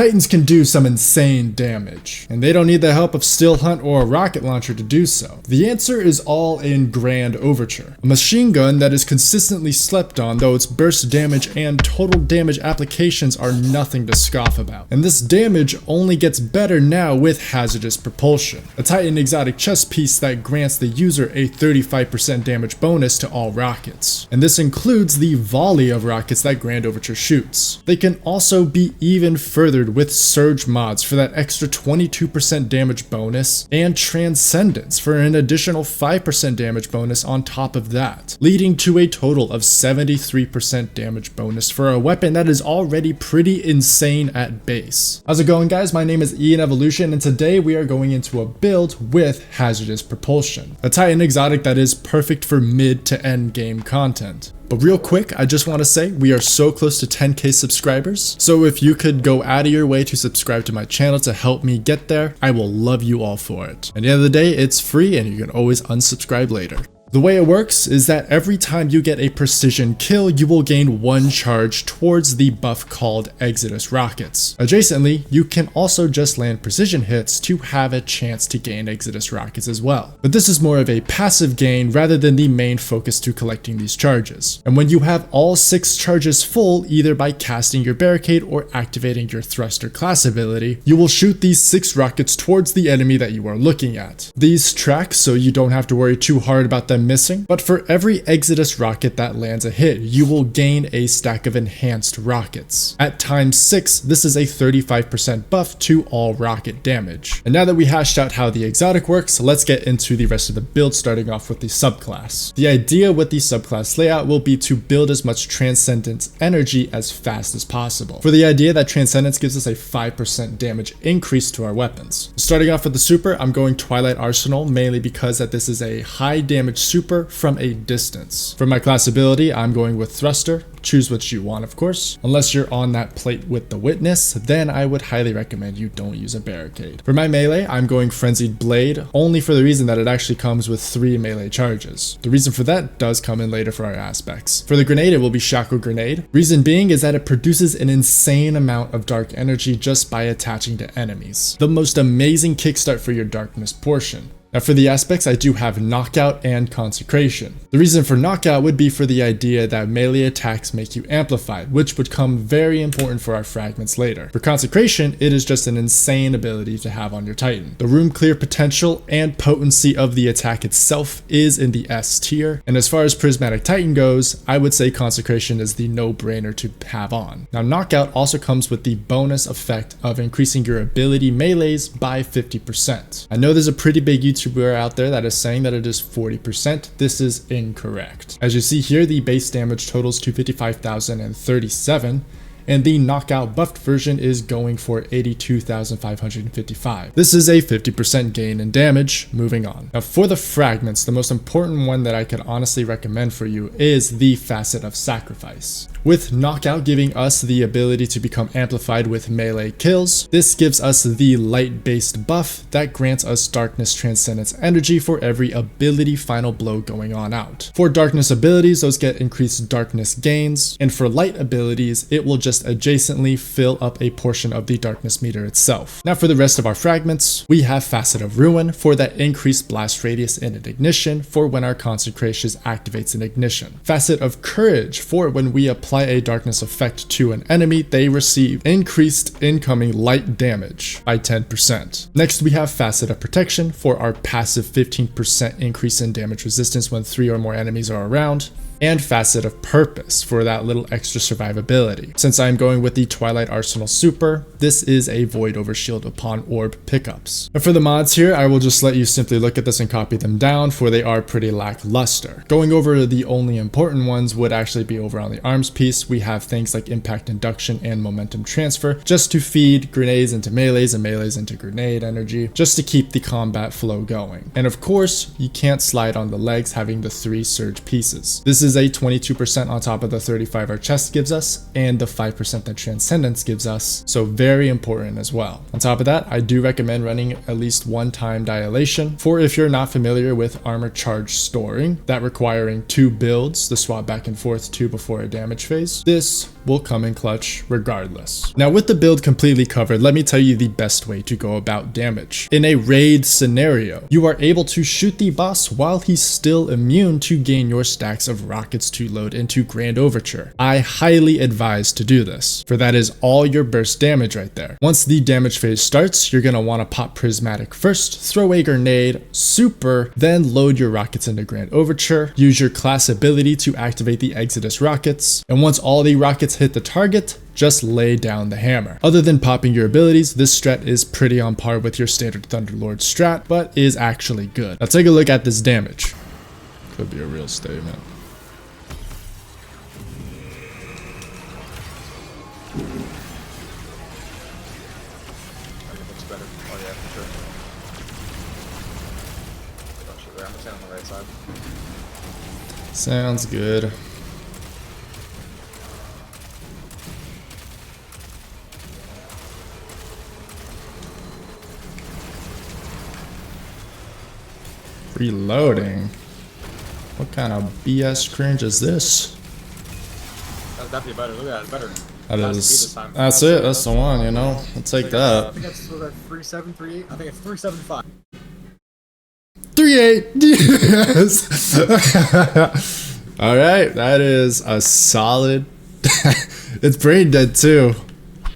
Titans can do some insane damage, and they don't need the help of Steel Hunt or a rocket launcher to do so. The answer is all in Grand Overture, a machine gun that is consistently slept on, though its burst damage and total damage applications are nothing to scoff about. And this damage only gets better now with Hazardous Propulsion, a Titan exotic chest piece that grants the user a 35% damage bonus to all rockets. And this includes the volley of rockets that Grand Overture shoots. They can also be even furthered with surge mods for that extra 22% damage bonus, and Transcendence for an additional 5% damage bonus on top of that, leading to a total of 73% damage bonus for a weapon that is already pretty insane at base. How's it going, guys? My name is Ian Evolution, and today we are going into a build with Hazardous Propulsion, a Titan exotic that is perfect for mid to end game content. But real quick, I just want to say we are so close to 10k subscribers, so if you could go out of your way to subscribe to my channel to help me get there, I will love you all for it. At the end of the day, it's free and you can always unsubscribe later. The way it works is that every time you get a precision kill, you will gain one charge towards the buff called Hazardous rockets. Adjacently, you can also just land precision hits to have a chance to gain Hazardous rockets as well. But this is more of a passive gain rather than the main focus to collecting these charges. And when you have all 6 charges full, either by casting your barricade or activating your thruster class ability, you will shoot these 6 rockets towards the enemy that you are looking at. These track so you don't have to worry too hard about them missing, but for every Hazardous rocket that lands a hit, you will gain a stack of enhanced rockets. At times 6, this is a 35% buff to all rocket damage. And now that we hashed out how the exotic works, let's get into the rest of the build, starting off with the subclass. The idea with the subclass layout will be to build as much Transcendence energy as fast as possible, for the idea that Transcendence gives us a 5% damage increase to our weapons. Starting off with the super, I'm going Twilight Arsenal, mainly because that this is a high damage super from a distance. For my class ability, I'm going with Thruster. Choose what you want, of course. Unless you're on that plate with the Witness, then I would highly recommend you don't use a barricade. For my melee, I'm going Frenzied Blade, only for the reason that it actually comes with 3 melee charges. The reason for that does come in later for our aspects. For the grenade, it will be Shackle Grenade. Reason being is that it produces an insane amount of dark energy just by attaching to enemies. The most amazing kickstart for your darkness portion. Now for the aspects, I do have Knockout and Consecration. The reason for Knockout would be for the idea that melee attacks make you amplified, which would come very important for our fragments later. For Consecration, it is just an insane ability to have on your Titan. The room clear potential and potency of the attack itself is in the S tier, and as far as Prismatic Titan goes, I would say Consecration is the no-brainer to have on. Now Knockout also comes with the bonus effect of increasing your ability melees by 50%. I know there's a pretty big YouTuber out there that is saying that it is 40%. This is incorrect. As you see here, the base damage totals to 55,037, and the knockout buffed version is going for 82,555. This is a 50% gain in damage. Moving on. Now for the fragments, the most important one that I could honestly recommend for you is the Facet of Sacrifice. With Knockout giving us the ability to become amplified with melee kills, this gives us the light-based buff that grants us Darkness Transcendence energy for every ability final blow going on out. For Darkness abilities, those get increased Darkness gains, and for light abilities, it will just adjacently fill up a portion of the Darkness meter itself. Now for the rest of our fragments, we have Facet of Ruin for that increased blast radius and ignition for when our Consecration activates an ignition. Facet of Courage for when we apply a darkness effect to an enemy, they receive increased incoming light damage by 10%. Next, we have Facet of Protection for our passive 15% increase in damage resistance when 3 or more enemies are around, and Facet of Purpose for that little extra survivability. Since I'm going with the Twilight Arsenal super, this is a Void Overshield upon orb pickups. And for the mods here, I will just let you simply look at this and copy them down, for they are pretty lackluster. Going over the only important ones would actually be over on the arms piece. We have things like Impact Induction and Momentum Transfer, just to feed grenades into melees and melees into grenade energy, just to keep the combat flow going. And of course, you can't slide on the legs having the 3 surge pieces. This is a 22% on top of the 35 our chest gives us, and the 5% that Transcendence gives us, so very important as well. On top of that, I do recommend running at least 1 time Dilation, for if you're not familiar with armor charge storing, that requiring 2 builds, the swap back and forth 2 before a damage phase. This will come in clutch regardless. Now with the build completely covered, let me tell you the best way to go about damage. In a raid scenario, you are able to shoot the boss while he's still immune to gain your stacks of rockets to load into Grand Overture. I highly advise to do this, for that is all your burst damage right there. Once the damage phase starts, you're gonna wanna pop Prismatic first, throw a grenade, super, then load your rockets into Grand Overture, use your class ability to activate the Hazardous rockets, and once all the rockets hit the target, just lay down the hammer. Other than popping your abilities, this strat is pretty on par with your standard Thunderlord strat, but is actually good. Now take a look at this damage. Could be a real statement. Better. Oh yeah, for sure. Oh shit, I'm standing on the right side. Sounds good. Reloading? What kind of BS cringe is this? That's definitely better. Look at that, it's better. That is. That's it. That's the one. You know. I'll take that. I think that's 3.7, 3.8. I think it's 3.75. 3.8. Yes. All right. That is a solid. It's brain dead too.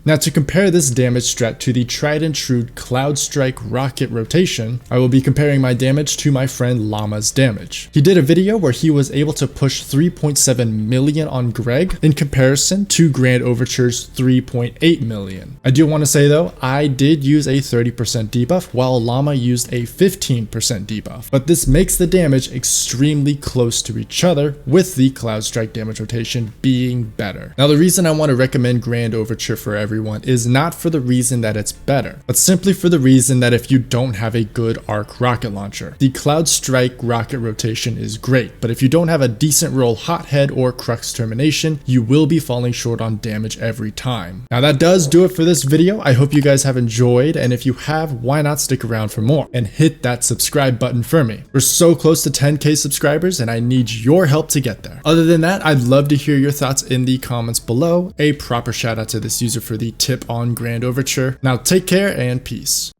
Now to compare this damage strat to the tried and true Cloud Strike rocket rotation, I will be comparing my damage to my friend Llama's damage. He did a video where he was able to push 3.7 million on Greg in comparison to Grand Overture's 3.8 million. I do want to say though, I did use a 30% debuff while Llama used a 15% debuff, but this makes the damage extremely close to each other with the Cloud Strike damage rotation being better. Now the reason I want to recommend Grand Overture for everyone is not for the reason that it's better, but simply for the reason that if you don't have a good arc rocket launcher, the Cloud Strike rocket rotation is great, but if you don't have a decent roll Hothead or Crux Termination, you will be falling short on damage every time. Now that does do it for this video. I hope you guys have enjoyed, and if you have, why not stick around for more and hit that subscribe button for me. We're so close to 10k subscribers and I need your help to get there. Other than that, I'd love to hear your thoughts in the comments below. A proper shout out to this user for the tip on Grand Overture. Now take care and peace.